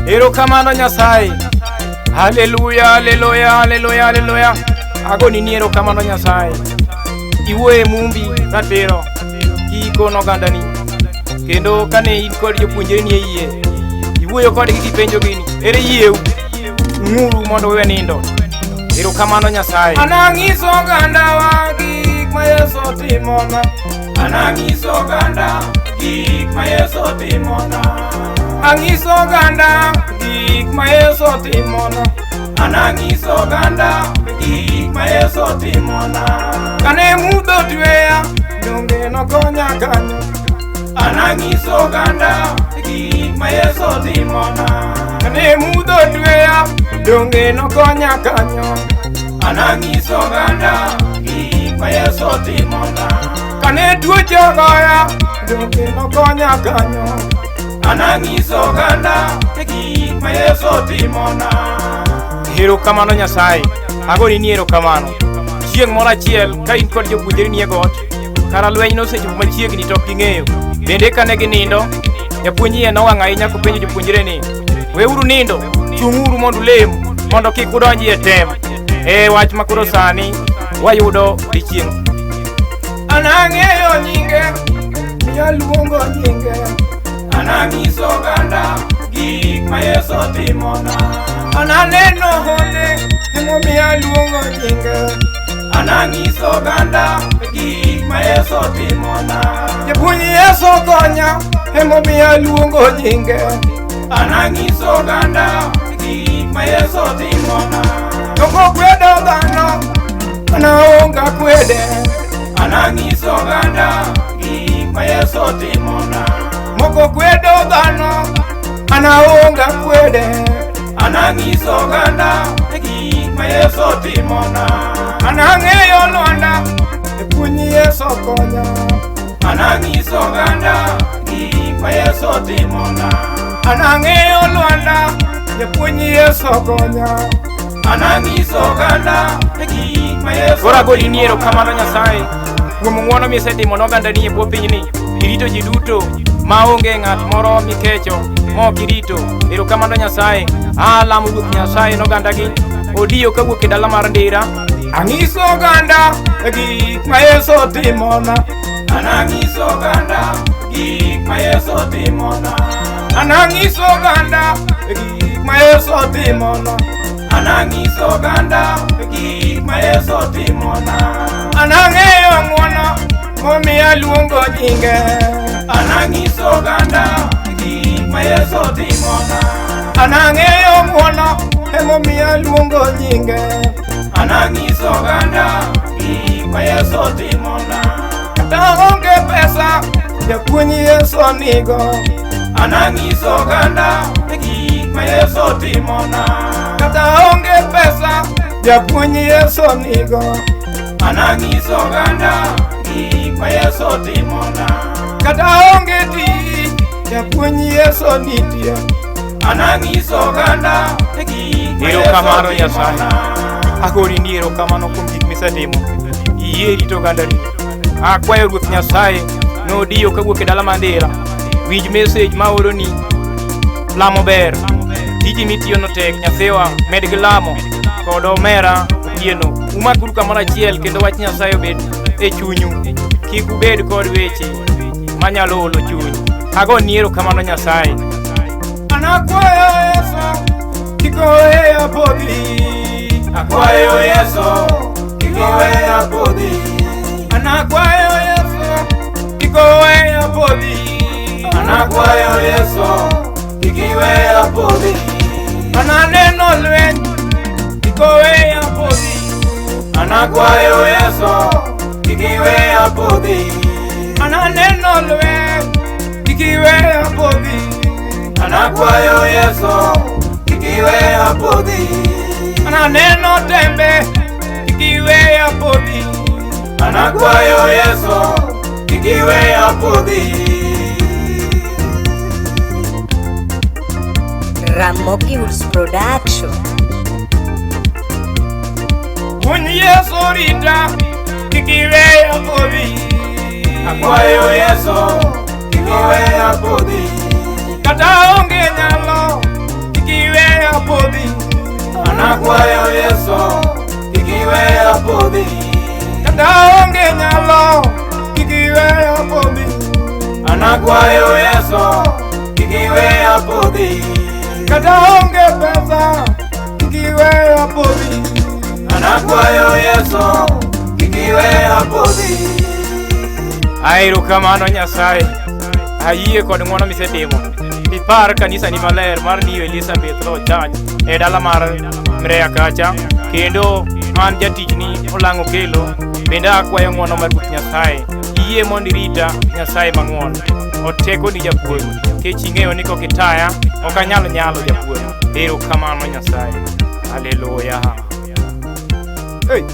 Erokamano Nyasaye. Hallelujah, hallelujah, hallelujah, hallelujah. Agoni ni erokamano Nyasaye. Iwe mumbi ratero kiko no gandani. Kendo kane in kod jopuonjre ni yie. Iwuoyo kodgi gipenjo gini. Ere yieu nguru mondo we nindo. Erokamano Nyasaye. Anangiso gandawa gik ma Yesu timona. Anangiso ganda gik ma Yesu timona. Angiso ganda gik ma Yesu timona. Anangiso ganda gik ma Yesu timona. Kane mudho tweya donge nokonya kanyo. Anangiso ganda gik ma Yesu timona. Kane mudho tweya donge nokonya kanyo. Anangiso ganda gik ma Yesu timona. Kane tuoche goya donge nokonya kanyo. Anangiso ganda gik ma Yesu timona. Erokamano Nyasaye. Agoni ni erokamano. Chieng' moro achiel ka in kod jopuonjre ni e got, kara lweny nosechopo machiegni to ok ging'eyo. Bende kane ginindo, japuonj iye nowang' ahinya kopenjo jopuonjre ni, weuru nindo, chung'uru mondo ulem, mondo kik udonji e tem. Wach makoro sani wayudo dichieng'. Anang'eyo nyinge, miyaluongo nyinge. Anangiso ganda gik ma Yesu timona. Ananeno hone, emomiyo aluongo nyinge. Anangiso ganda gik ma Yesu timona. Japuonj Yesu konya, emomiyo aluongo nyinge. Anangiso ganda gik ma Yesu timona. Toko kwedo dhano, anaonga kwede. Anangiso ganda gik ma Yesu timona. Moko kwedo dhano, anaonga kwede. Anangiso ganda gik ma Yesu timona. Anang'eyo lwanda, japuonj Yesu konya. Anangiso ganda gik ma Yesu timona. Anang'eyo lwanda, japuonj Yesu konya. Anangiso ganda gik ma Yesu. Koro agoni ni erokamano Nyasaye kuom ng'wono misetimo n'oganda ni e bwo pinyni. Irito ji duto maonge ng'at moro mikecho mok irito. Erokamano Nyasaye. Alamo Ruoth Nyasaye n'ogandagi odiyo kawuok e dala mar Ndira. Angiso ganda gik ma Yesu timona. Anangiso ganda gik ma Yesu timona. Anangiso ganda gik ma Yesu timona. Anangiso ganda gik ma Yesu timona. Anang'eyo ng'wono momiyo aluongo nyinge. Anangiso ganda gik ma Yesu timona. Anang'eyo ng'wono emomiyo aluongo nyinge. Anangiso ganda gik ma Yesu timona. Kata onge pesa japuonj Yesu nigo. Anangiso ganda gik ma Yesu timona. Kata onge pesa japuonj Yesu nigo. Anangiso ganda gik ma Yesu timona. Kata onge tich japuonj Yesu nitie. Anangiso ganda gik ma Yesu timona. Agoni ni erokamano kuom gik misetimo. Iyie rito gandani. Akwayo Ruoth Nyasaye nodiyo kawuok e dala mar Ndira. Winj message ma oro ni lamo ber. Tiji mitiyo no tek, Nyasewa med gi lamo kod omera otieno. Umakuru kamoro achiel kendo wach Nyasaye obed e chunyu. Kik ubed kod weche manyalo olo chuny. Agoni ni erokamano Nyasaye. Anakwayo Yesu kik oweya podhi. Akwayo Yesu kik oweya podhi. Anakwayo Yesu kik oweya podhi. Anakwayo Yesu kik iweya podhi. Ananeno lweny kik oweya podhi. Anakwayo Yesu kik iweya podhi. Ananeno lweny kik iweya podhi. Anakwayo Yesu kik iweya podhi. Ananeno tembe kik iweya podhi. Anakwayo Yesu kik iweya podhi. Ramogi Hills Production. Puonj Yesu rita kik iweya podhi. Akwayo Yesu kik iweya podhi. Kata onge nyalo kik Anakwayo Yesu, kikiwe apodhi. Kata onge pesa, kikiwe apodhi. Anakwayo Yesu, kikiwe apodhi. Erokamano Nyasaye, ayie kod ng'wono misetimo. Ipar kanisa ni maler mar New Elizabeth Road Church e dala mar Mreya kacha, kendo an jatichni Olang'o Kelo bende akwayo ng'wono mar Ruoth Nyasaye. Iyie mondo irita Nyasaye mang'won, oteko ni japuonj, kech ing'eyo ni kokitaya ok anyal nyalo japuonj. Erokamano Nyasaye. Haleluya. Hey.